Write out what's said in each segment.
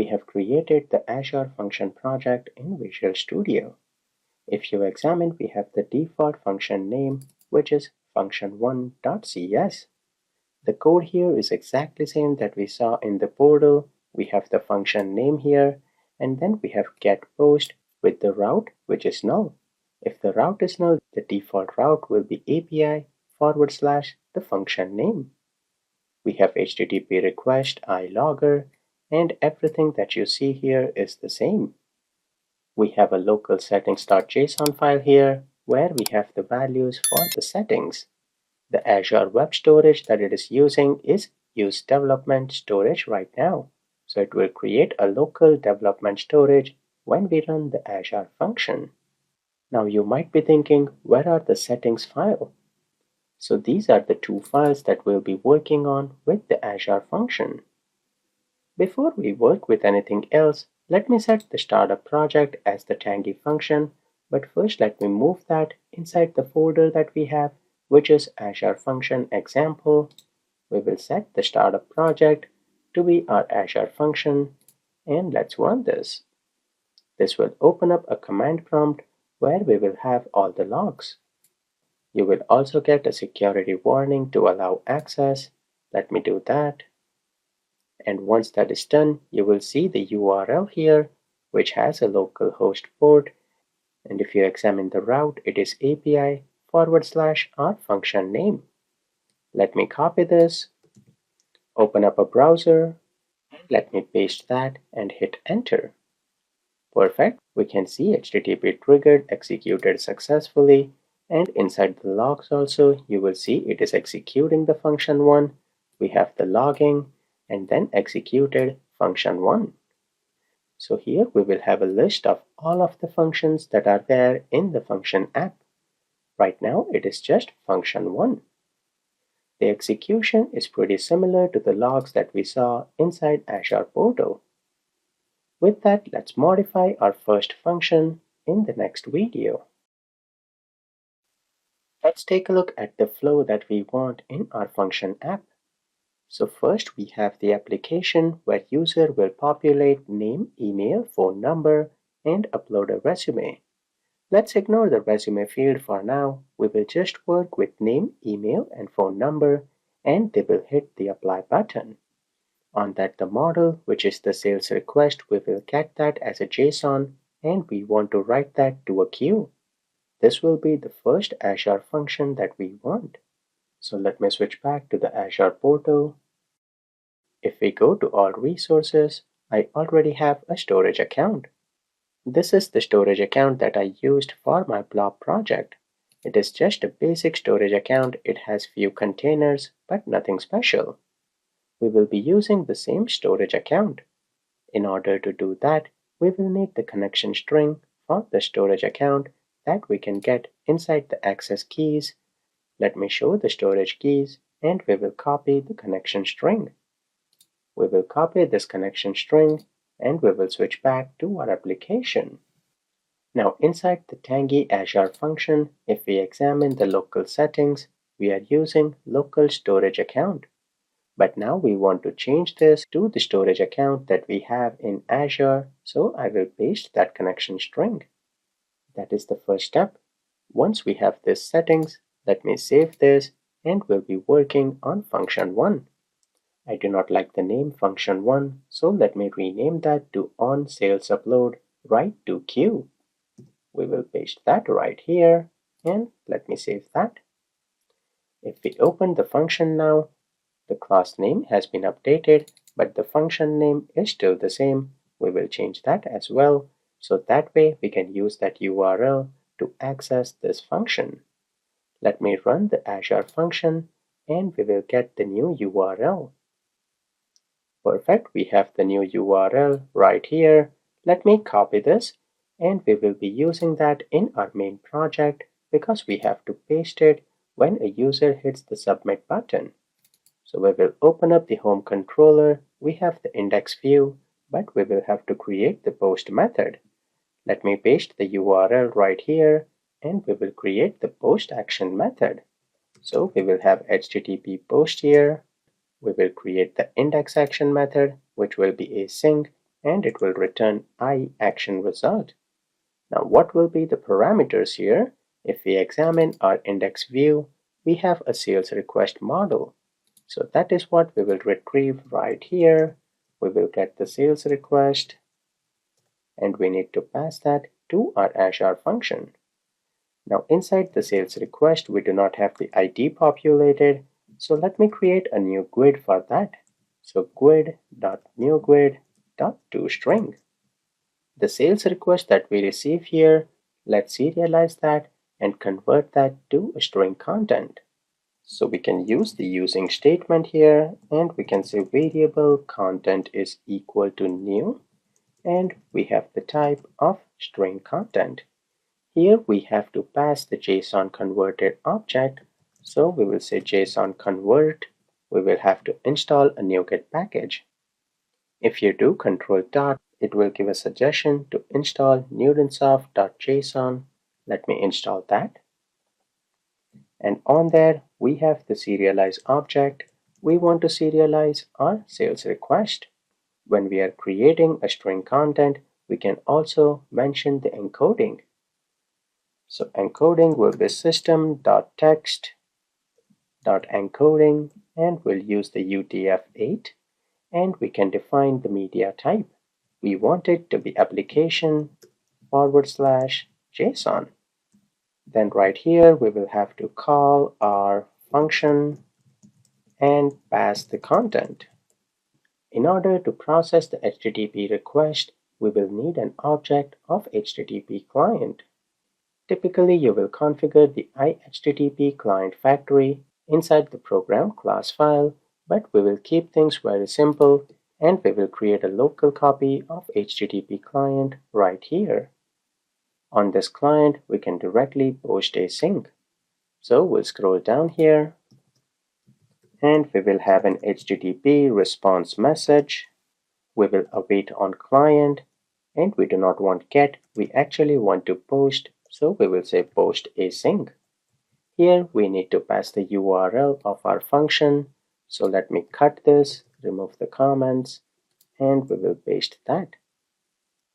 have created the Azure Function project in Visual Studio. If you examine, we have the default function name, which is function1.cs. The code here is exactly the same that we saw in the portal. We have the function name here, and then we have get post with the route, which is null. If the route is null, the default route will be API / the function name. We have HTTP request, ilogger, and everything that you see here is the same. We have a local settings.json file here where we have the values for the settings. The Azure Web Storage that it is using is use development storage right now. So it will create a local development storage when we run the Azure function. Now you might be thinking, where are the settings file? So these are the two files that we'll be working on with the Azure function. Before we work with anything else, let me set the startup project as the Tangy function, but first let me move that inside the folder that we have, which is Azure Function Example. We will set the startup project to be our Azure function, and let's run this. This will open up a command prompt where we will have all the logs. You will also get a security warning to allow access. Let me do that. And once that is done, you will see the URL here, which has a local host port. And if you examine the route, it is API / our function name. Let me copy this, open up a browser, let me paste that and hit enter. Perfect. We can see HTTP triggered executed successfully, and inside the logs also you will see it is executing the function 1. We have the logging and then executed function 1. So here we will have a list of all of the functions that are there in the function app. Right now it is just function 1. The execution is pretty similar to the logs that we saw inside Azure portal. With that, let's modify our first function in the next video. Let's take a look at the flow that we want in our function app. So first we have the application where user will populate name, email, phone number, and upload a resume. Let's ignore the resume field for now. We will just work with name, email, and phone number, and they will hit the apply button. On that, the model, which is the sales request, we will get that as a JSON, and we want to write that to a queue. This will be the first Azure function that we want. So let me switch back to the Azure portal. If we go to all resources, I already have a storage account. This is the storage account that I used for my Blob project. It is just a basic storage account. It has few containers, but nothing special. We will be using the same storage account. In order to do that, we will need the connection string for the storage account that we can get inside the access keys. Let me show the storage keys, and we will copy the connection string. We will copy this connection string, and we will switch back to our application. Now inside the Tangy Azure function, if we examine the local settings, we are using local storage account. But now we want to change this to the storage account that we have in Azure, so I will paste that connection string. That is the first step. Once we have this settings, let me save this, and we'll be working on function 1. I do not like the name function 1, so let me rename that to on sales upload write to queue. We will paste that right here, and let me save that. If we open the function now, the class name has been updated, but the function name is still the same. We will change that as well, so that way we can use that URL to access this function. Let me run the Azure function, and we will get the new URL. Perfect, we have the new URL right here. Let me copy this, and we will be using that in our main project because we have to paste it when a user hits the submit button. So we will open up the home controller. We have the index view, but we will have to create the post method. Let me paste the URL right here, and we will create the post action method. So we will have HTTP post here. We will create the index action method, which will be async, and it will return I action result. Now what will be the parameters here? If we examine our index view, we have a sales request model. So that is what we will retrieve right here. We will get the sales request and we need to pass that to our Azure function. Now inside the sales request, we do not have the ID populated. So let me create a new GUID for that. So GUID.newGUID.toString. The sales request that we receive here, let's serialize that and convert that to a string content. So we can use the using statement here and we can say variable content is equal to new and we have the type of string content. Here we have to pass the JSON converted object. So we will say JSON convert. We will have to install a NuGet package. If you do control dot, it will give a suggestion to install newtonsoft.json. Let me install that. And on there, we have the serialize object. We want to serialize our sales request. When we are creating a string content, we can also mention the encoding. So encoding will be system.text.encoding and we'll use the UTF-8 and we can define the media type. We want it to be application/JSON. Then right here we will have to call our function and pass the content. In order to process the HTTP request, we will need an object of HTTP client. Typically, you will configure the iHTTP client factory inside the program class file, but we will keep things very simple and we will create a local copy of HTTP client right here. On this client, we can directly post async. So we'll scroll down here and we will have an HTTP response message. We will await on client and we do not want get, we actually want to post. So we will say post async. Here we need to pass the URL of our function. So let me cut this, remove the comments, and we will paste that.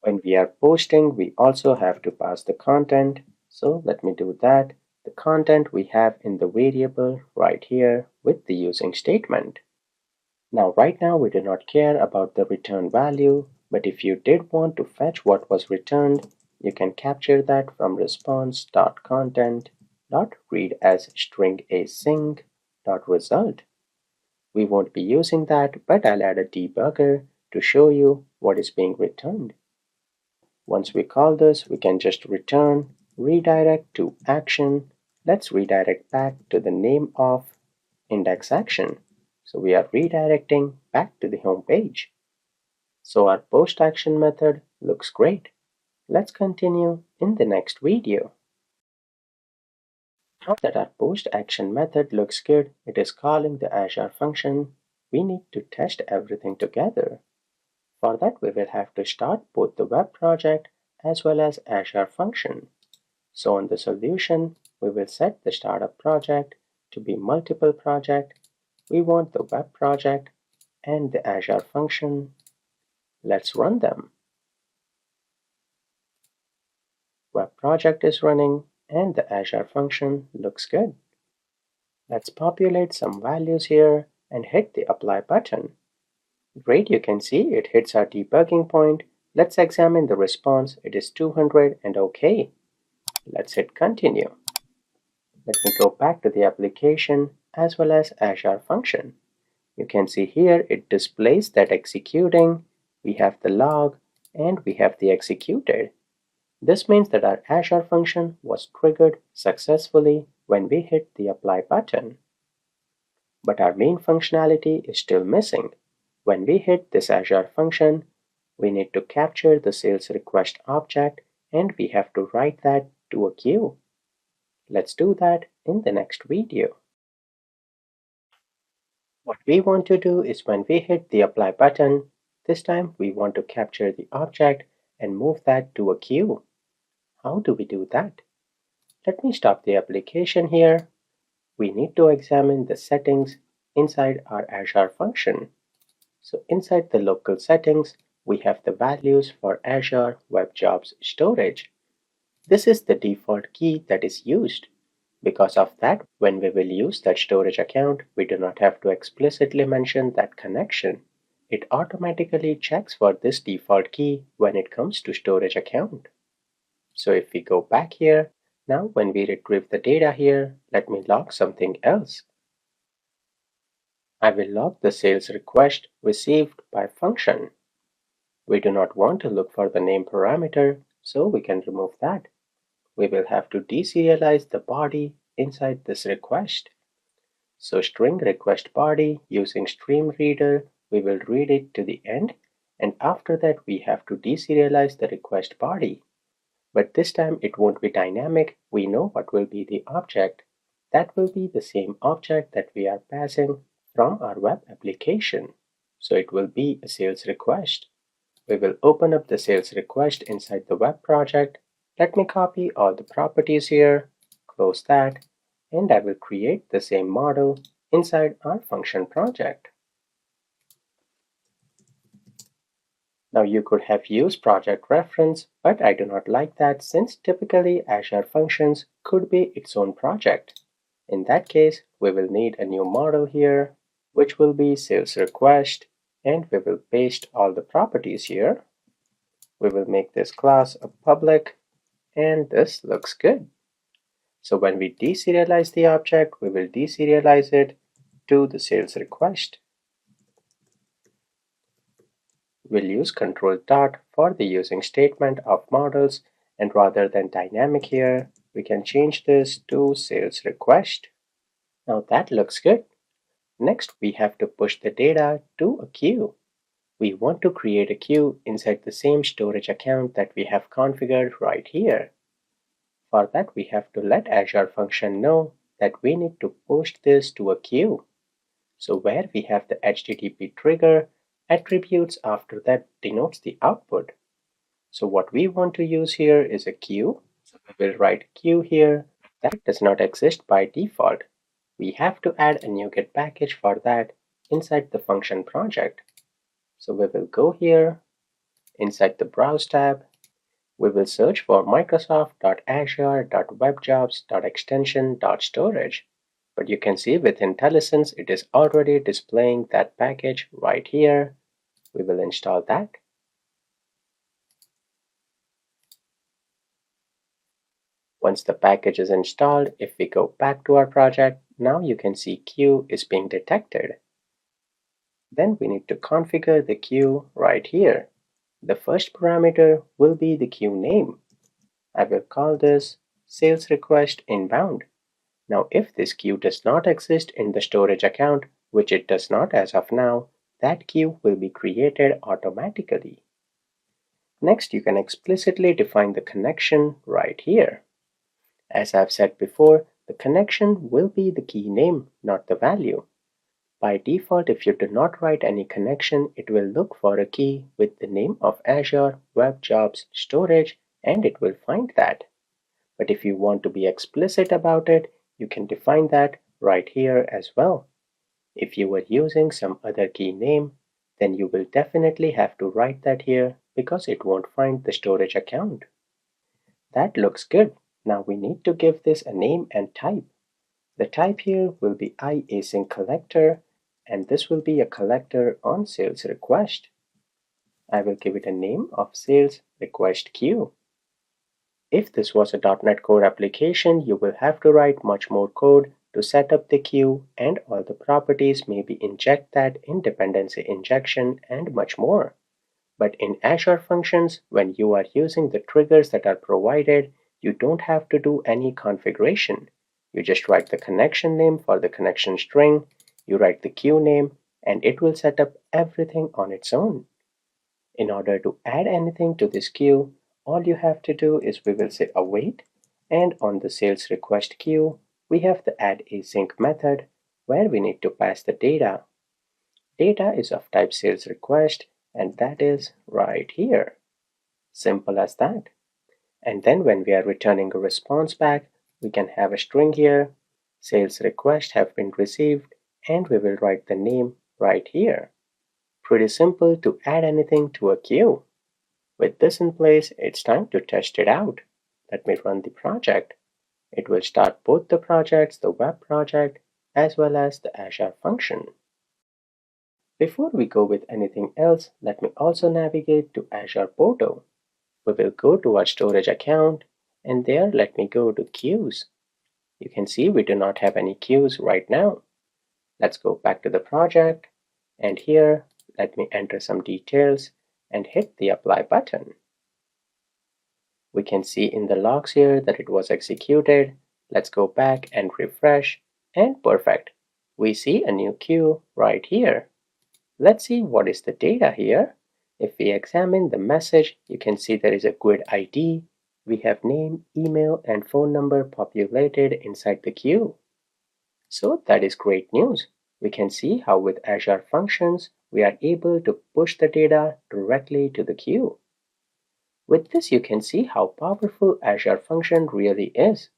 When we are posting, we also have to pass the content. So let me do that. The content we have in the variable right here with the using statement. Now, right now, we do not care about the return value, but if you did want to fetch what was returned, you can capture that from response.content.read as string async.result. We won't be using that, but I'll add a debugger to show you what is being returned. Once we call this, we can just return redirect to action. Let's redirect back to the name of index action. So we are redirecting back to the home page. So our post action method looks great. Let's continue in the next video. Now that our post action method looks good, it is calling the Azure function. We need to test everything together. For that, we will have to start both the web project as well as Azure function. So on the solution, we will set the startup project to be multiple project. We want the web project and the Azure function. Let's run them. Web project is running and the Azure function looks good. Let's populate some values here and hit the apply button. Great, you can see it hits our debugging point. Let's examine the response. It is 200 and OK. Let's hit continue. Let me go back to the application as well as Azure function. You can see here it displays that executing. We have the log and we have the executed. This means that our Azure function was triggered successfully when we hit the apply button. But our main functionality is still missing. When we hit this Azure function, we need to capture the sales request object and we have to write that to a queue. Let's do that in the next video. What we want to do is when we hit the apply button, this time we want to capture the object and move that to a queue. How do we do that? Let me stop the application here. We need to examine the settings inside our Azure function. So inside the local settings, we have the values for Azure Web Jobs storage. This is the default key that is used. Because of that, when we will use that storage account, we do not have to explicitly mention that connection. It automatically checks for this default key when it comes to storage account. So if we go back here, now when we retrieve the data here, let me log something else. I will log the sales request received by function. We do not want to look for the name parameter, so we can remove that. We will have to deserialize the body inside this request. So string request body using stream reader, we will read it to the end, and after that we have to deserialize the request body. But this time it won't be dynamic. We know what will be the object. That will be the same object that we are passing from our web application. So it will be a sales request. We will open up the sales request inside the web project. Let me copy all the properties here, close that, and I will create the same model inside our function project. Now you could have used project reference, but I do not like that since typically Azure Functions could be its own project. In that case, we will need a new model here, which will be sales request, and we will paste all the properties here. We will make this class a public, and this looks good. So when we deserialize the object, we will deserialize it to the sales request. We'll use control dot for the using statement of models, and rather than dynamic here, we can change this to sales request. Now that looks good. Next, we have to push the data to a queue. We want to create a queue inside the same storage account that we have configured right here. For that, we have to let Azure Function know that we need to push this to a queue. So where we have the HTTP trigger, attributes after that denotes the output. So what we want to use here is a queue. So we will write queue here. That does not exist by default. We have to add a NuGet package for that inside the function project. So we will go here inside the Browse tab. We will search for microsoft.azure.webjobs.extension.storage. But you can see with IntelliSense it is already displaying that package right here. We will install that. Once the package is installed, if we go back to our project, now you can see queue is being detected. Then we need to configure the queue right here. The first parameter will be the queue name. I will call this sales request inbound. Now if this queue does not exist in the storage account, which it does not as of now, that queue will be created automatically. Next, you can explicitly define the connection right here. As I've said before, the connection will be the key name, not the value. By default, if you do not write any connection, it will look for a key with the name of Azure Web Jobs Storage, and it will find that. But if you want to be explicit about it, you can define that right here as well. If you were using some other key name, then you will definitely have to write that here because it won't find the storage account. That looks good. Now we need to give this a name and type. The type here will be iAsync collector, and this will be a collector on sales request. I will give it a name of sales request queue. If this was a .NET Core application, you will have to write much more code to set up the queue and all the properties, maybe inject that in dependency injection and much more. But in Azure Functions, when you are using the triggers that are provided, you don't have to do any configuration. You just write the connection name for the connection string, you write the queue name, and it will set up everything on its own. In order to add anything to this queue, all you have to do is we will say await, and on the sales request queue, we have the add async method where we need to pass the data. Data is of type sales request, and that is right here. Simple as that. And then when we are returning a response back, we can have a string here, sales request have been received, and we will write the name right here. Pretty simple to add anything to a queue. With this in place, it's time to test it out. Let me run the project. It will start both the projects, the web project, as well as the Azure function. Before we go with anything else, let me also navigate to Azure portal. We will go to our storage account, and there let me go to queues. You can see we do not have any queues right now. Let's go back to the project, and here let me enter some details and hit the apply button. We can see in the logs here that it was executed. Let's go back and refresh, and perfect. We see a new queue right here. Let's see what is the data here. If we examine the message, you can see there is a grid ID. We have name, email, and phone number populated inside the queue. So that is great news. We can see how with Azure Functions, we are able to push the data directly to the queue. With this, you can see how powerful Azure Function really is.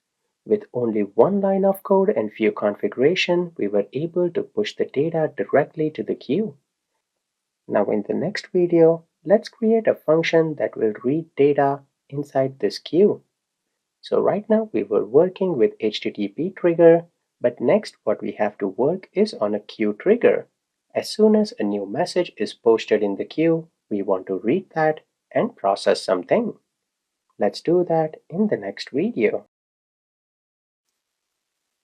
With only one line of code and few configuration, we were able to push the data directly to the queue. Now in the next video, let's create a function that will read data inside this queue. So right now we were working with HTTP trigger, but next what we have to work is on a queue trigger. As soon as a new message is posted in the queue, we want to read that and process something. Let's do that in the next video.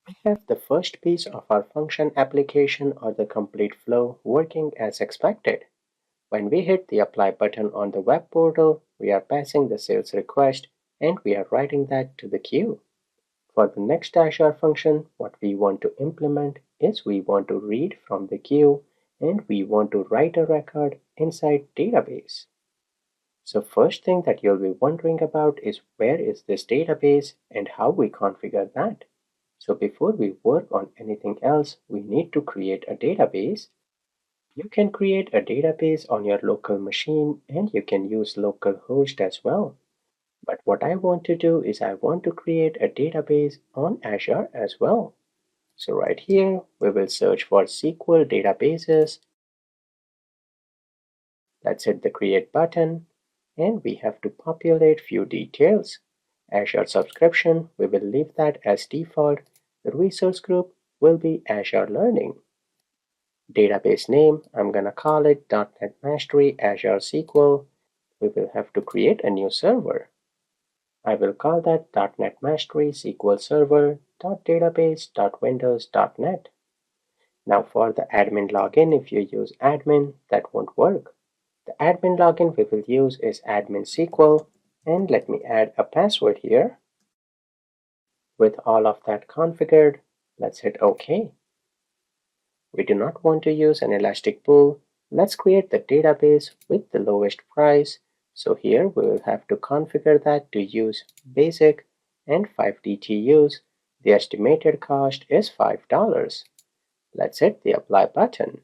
We have the first piece of our function application or the complete flow working as expected. When we hit the apply button on the web portal, we are passing the sales request and we are writing that to the queue. For the next Azure function, what we want to implement is we want to read from the queue and we want to write a record inside database. So first thing that you'll be wondering about is where is this database and how we configure that. So before we work on anything else, we need to create a database. You can create a database on your local machine and you can use localhost as well. But what I want to do is I want to create a database on Azure as well. So right here, we will search for SQL databases. Let's hit the create button and we have to populate few details. Azure subscription, we will leave that as default. The resource group will be Azure Learning. Database name, I'm going to call it .NET Mastery Azure SQL. We will have to create a new server. I will call that .NET Mastery SQL Server .database.windows.net. Now for the admin login, if you use admin, that won't work. The admin login we will use is admin SQL, and let me add a password here. With all of that configured, let's hit OK. We do not want to use an elastic pool. Let's create the database with the lowest price. So here we will have to configure that to use basic and 5 DTUs. The estimated cost is $5. Let's hit the apply button.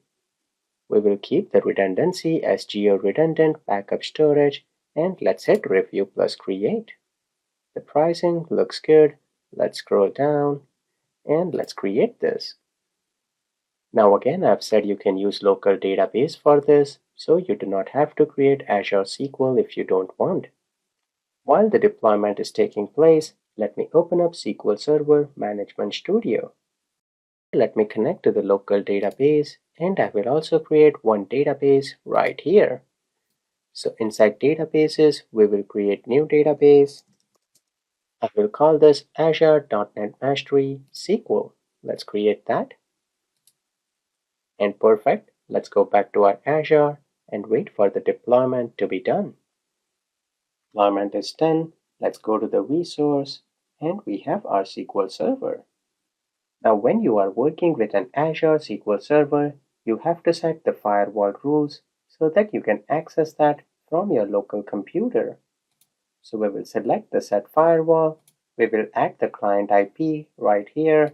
We will keep the redundancy as geo-redundant backup storage and let's hit review plus create. The pricing looks good. Let's scroll down and let's create this. Now again, I've said you can use local database for this, so you do not have to create Azure SQL if you don't want. While the deployment is taking place, let me open up SQL Server Management Studio. Let me connect to the local database, and I will also create one database right here. So inside databases, we will create new database. I will call this Azure.NET Mastery SQL. Let's create that. And perfect. Let's go back to our Azure and wait for the deployment to be done. Deployment is done. Let's go to the resource and we have our SQL Server. Now when you are working with an Azure SQL Server, you have to set the firewall rules so that you can access that from your local computer. So we will select the set firewall. We will add the client IP right here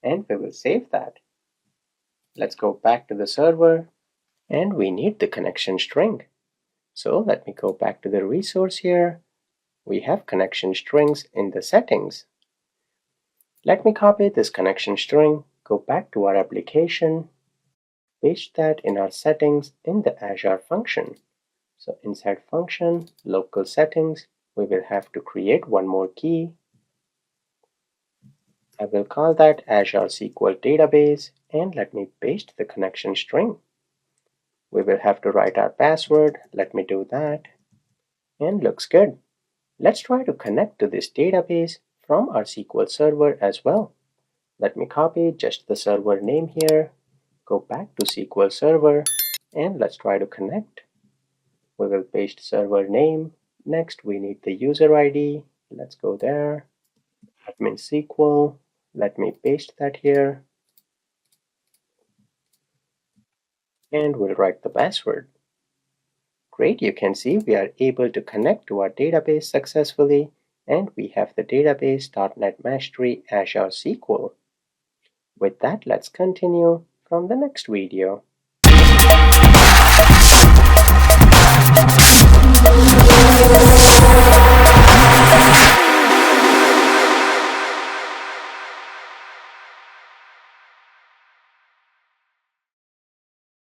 and we will save that. Let's go back to the server and we need the connection string. So let me go back to the resource here. We have connection strings in the settings. Let me copy this connection string, go back to our application. paste that in our settings in the Azure function. So inside function, local settings, we will have to create one more key. I will call that Azure SQL Database, and let me paste the connection string. We will have to write our password. Let me do that. And looks good. Let's try to connect to this database from our SQL server as well. Let me copy just the server name here, go back to SQL Server, and let's try to connect. We will paste server name. Next, we need the user ID. Let's go there. Admin SQL. Let me paste that here. And we'll write the password. Great, you can see we are able to connect to our database successfully, and we have the database.NET Mastery Azure SQL. With that, let's continue from the next video.